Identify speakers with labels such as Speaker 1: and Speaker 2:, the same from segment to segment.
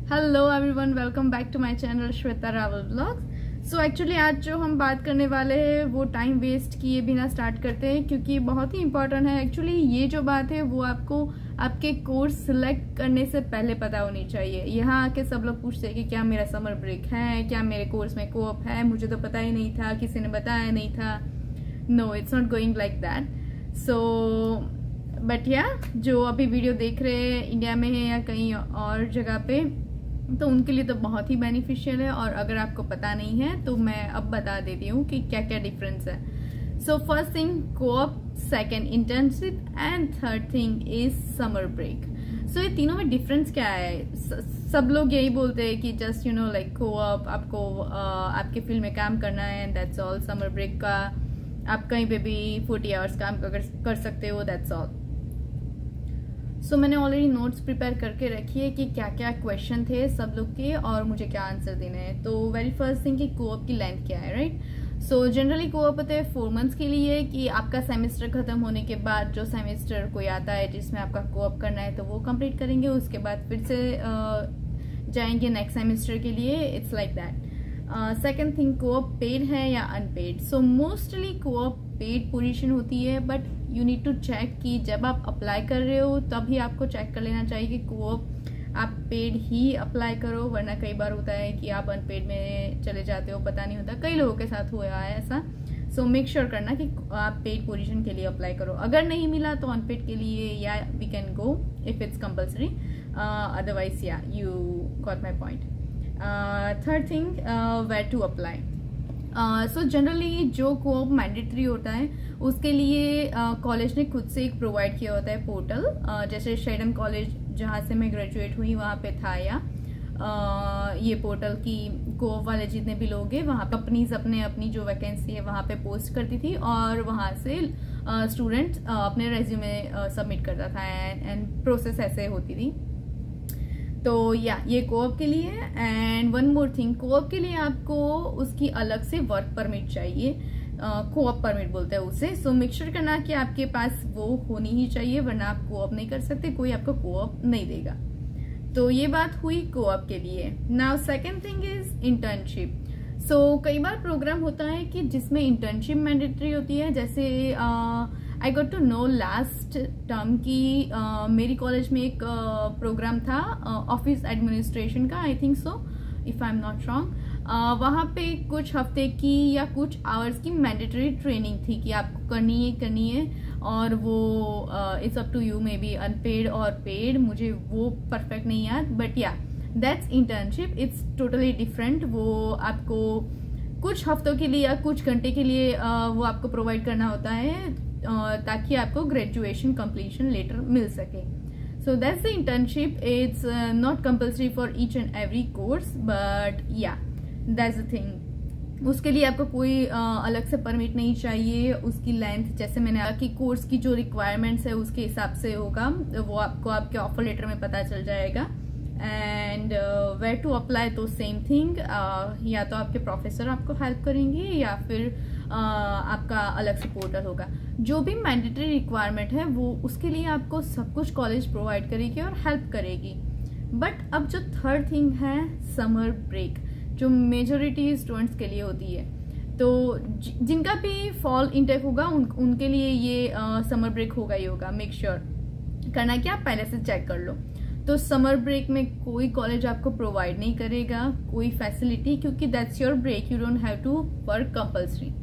Speaker 1: Hello everyone, welcome back to my channel Shweta Rawal blogs. So actually आज जो हम बात करने वाले हैं वो टाइम वेस्ट किए बिना स्टार्ट करते हैं, क्योंकि बहुत ही इंपॉर्टेंट है। एक्चुअली ये जो बात है वो आपको आपके कोर्स सिलेक्ट करने से पहले पता होनी चाहिए। यहाँ आके सब लोग पूछते हैं कि क्या मेरा समर ब्रेक है, क्या मेरे कोर्स में कोऑप है, मुझे तो पता ही नहीं था, किसी ने बताया नहीं था। No, it's not going like that. So but yeah जो अभी वीडियो देख रहे हैं इंडिया में है या कहीं और जगह पे, तो उनके लिए तो बहुत ही बेनिफिशियल है। और अगर आपको पता नहीं है तो मैं अब बता देती हूँ कि क्या क्या डिफरेंस है। So first thing co-op, second internship and third thing is summer break. So ये तीनों में डिफरेंस क्या है? सब लोग यही बोलते हैं कि जस्ट लाइक कोऑप आपको आपके फील्ड में काम करना है, दैट्स ऑल। समर ब्रेक का आप कहीं पे भी 40 आवर्स काम कर सकते हो, दैट्स ऑल। सो मैंने ऑलरेडी नोट्स प्रिपेयर करके रखी है कि क्या क्या क्वेश्चन थे सब लोग के और मुझे क्या आंसर देने हैं। तो वेरी फर्स्ट थिंग कि कोऑप की लेंथ क्या है, राइट? सो जनरली कोऑप होते हैं 4 मंथ्स के लिए, कि आपका सेमेस्टर खत्म होने के बाद जो सेमेस्टर कोई आता है जिसमें आपका कोऑप करना है तो वो कंप्लीट करेंगे, उसके बाद फिर से जाएंगे नेक्स्ट सेमेस्टर के लिए। It's like that. Second thing, co-op paid है या unpaid? So mostly co-op paid position होती है, but you need to check कि जब आप अप्लाई कर रहे हो तभी आपको चेक कर लेना चाहिए कि कोऑप आप पेड ही अप्लाई करो, वरना कई बार होता है कि आप अनपेड में चले जाते हो, पता नहीं होता। कई लोगों के साथ हुआ है ऐसा। सो मेक श्योर करना कि आप पेड पोजीशन के लिए अप्लाई करो। अगर नहीं मिला तो अनपेड के लिए yeah we can go if it's compulsory, otherwise yeah you got my point. Third thing, where to apply. So generally जो कोऑप मैंडेटरी होता है उसके लिए कॉलेज ने खुद से एक प्रोवाइड किया होता है पोर्टल। जैसे शेडन कॉलेज जहाँ से मैं ग्रेजुएट हुई वहाँ पे था, या ये पोर्टल की कोऑप वाले जितने भी लोग हैं वहाँ कंपनीज अपनी जो वैकेंसी है वहाँ पे पोस्ट करती थी, और वहाँ से स्टूडेंट अपने रेज्यूमे सबमिट करता था एंड प्रोसेस ऐसे होती थी। तो या ये कोऑप के लिए। And one more thing, co-op के लिए आपको उसकी अलग से वर्क परमिट चाहिए, कोऑप परमिट बोलते हैं उसे। सो मेक श्योर करना कि आपके पास वो होनी ही चाहिए, वरना आप कोऑप नहीं कर सकते, कोई आपको कोऑप नहीं देगा। तो ये बात हुई कोऑप के लिए। Now second thing is internship. So कई बार प्रोग्राम होता है कि जिसमें इंटर्नशिप मैंडेटरी होती है। जैसे I got to know last term की मेरी कॉलेज में एक प्रोग्राम था ऑफिस एडमिनिस्ट्रेशन का, I think so, if I am not wrong. वहाँ पे कुछ हफ्ते की या कुछ आवर्स की मैंडेटरी ट्रेनिंग थी कि आपको करनी है, और वो it's up to you, maybe unpaid और पेड, मुझे वो परफेक्ट नहीं याद, but yeah that's internship. It's totally different. वो आपको कुछ हफ्तों के लिए या कुछ घंटे के लिए वो आपको प्रोवाइड करना होता है, ताकि आपको ग्रेजुएशन कंप्लीशन लेटर मिल सके। So that's the internship. It's not compulsory for each and every course, but yeah that's the thing. उसके लिए आपको कोई अलग से परमिट नहीं चाहिए। उसकी लेंथ, जैसे मैंने कहा कि कोर्स की जो रिक्वायरमेंट्स है उसके हिसाब से होगा, वो आपको आपके ऑफर लेटर में पता चल जाएगा। एंड वेयर टू अप्लाई, तो सेम थिंग, या तो आपके प्रोफेसर आपको हेल्प करेंगे या फिर आपका अलग से पोर्टल होगा। जो भी मैंडेटरी रिक्वायरमेंट है वो उसके लिए आपको सब कुछ कॉलेज प्रोवाइड करेगी और हेल्प करेगी। बट अब जो थर्ड थिंग है समर ब्रेक, जो मेजोरिटी स्टूडेंट्स के लिए होती है, तो जिनका भी फॉल इनटेक होगा उनके लिए ये समर ब्रेक होगा ही होगा। मेक श्योर करना कि आप पहले से चेक कर लो। तो समर ब्रेक में कोई कॉलेज आपको प्रोवाइड नहीं करेगा कोई फैसिलिटी, क्योंकि that's your break, you don't have to work compulsory.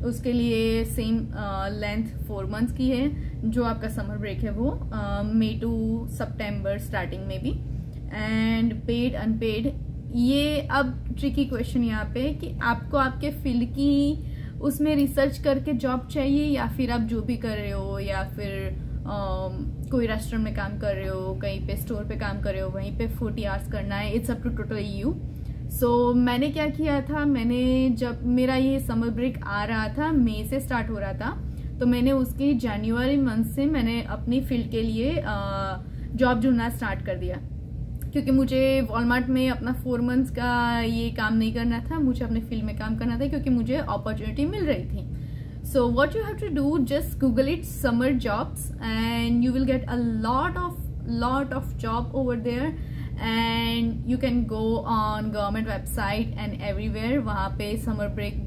Speaker 1: उसके लिए सेम लेंथ 4 मंथ्स की है जो आपका समर ब्रेक है, वो मई टू सितंबर स्टार्टिंग में भी। एंड पेड अनपेड, ये अब ट्रिकी क्वेश्चन यहाँ पे कि आपको आपके फील्ड की उसमें रिसर्च करके जॉब चाहिए, या फिर आप जो भी कर रहे हो, या फिर कोई रेस्टोरेंट में काम कर रहे हो, कहीं पे स्टोर पे काम कर रहे हो, वहीं पे 40 आवर्स करना है। It's up to totally you. So मैंने क्या किया था, मैंने जब मेरा ये समर ब्रेक आ रहा था, मई से स्टार्ट हो रहा था, तो मैंने उसके जनवरी मंथ से मैंने अपनी फील्ड के लिए जॉब ढूंढना स्टार्ट कर दिया, क्योंकि मुझे वॉलमार्ट में अपना 4 मंथ्स का ये काम नहीं करना था, मुझे अपने फील्ड में काम करना था, क्योंकि मुझे अपॉर्चुनिटी मिल रही थी। So what you have to do, just Google it, summer jobs, and you will get a lot of job over there. And you can go on government website and everywhere. वहाँ पे summer break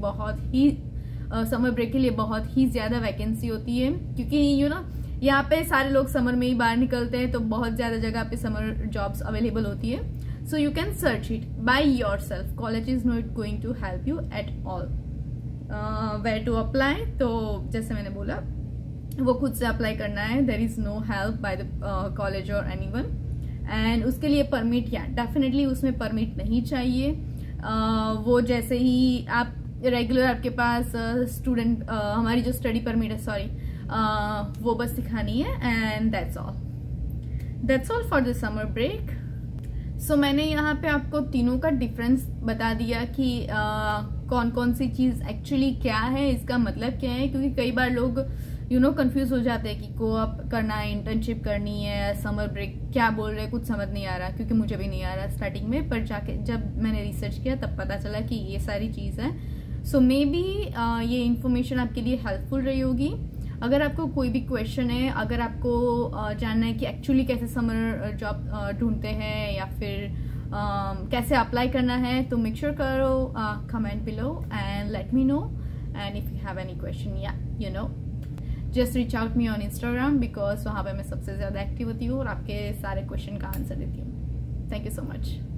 Speaker 1: के लिए बहुत ही ज़्यादा vacancy होती है, क्योंकि यहाँ पे सारे लोग समर में ही बाहर निकलते हैं, तो बहुत ज़्यादा जगह पे समर जॉब्स अवेलेबल होती है। So you can search it by yourself. College is not going to help you at all. Where to apply, तो जैसे मैंने बोला वो खुद से अप्लाई करना है। There is no help by the college और एनीवन। एंड उसके लिए परमिट, या डेफिनेटली उसमें परमिट नहीं चाहिए। वो जैसे ही आप रेगुलर आपके पास स्टूडेंट हमारी जो स्टडी परमिट है, सॉरी, वो बस दिखानी है। And that's all for the summer break. So मैंने यहाँ पे आपको तीनों का डिफरेंस बता दिया कि कौन कौन सी चीज एक्चुअली क्या है, इसका मतलब क्या है, क्योंकि कई बार लोग कंफ्यूज हो जाते हैं कि को-ऑप करना है, इंटर्नशिप करनी है, समर ब्रेक क्या बोल रहे हैं, कुछ समझ नहीं आ रहा, क्योंकि मुझे भी नहीं आ रहा स्टार्टिंग में, पर जाके जब मैंने रिसर्च किया तब पता चला कि ये सारी चीज़ है। सो मे बी ये इन्फॉर्मेशन आपके लिए हेल्पफुल रही होगी। अगर आपको कोई भी क्वेश्चन है, अगर आपको जानना है कि एक्चुअली कैसे समर जॉब ढूंढते हैं या फिर कैसे अप्लाई करना है, तो मेक श्योर करो comment below and let me know. And if you have any question, या just reach out me on Instagram, because वहाँ पे मैं सबसे ज़्यादा एक्टिव होती हूँ और आपके सारे क्वेश्चन का आंसर देती हूँ। Thank you so much.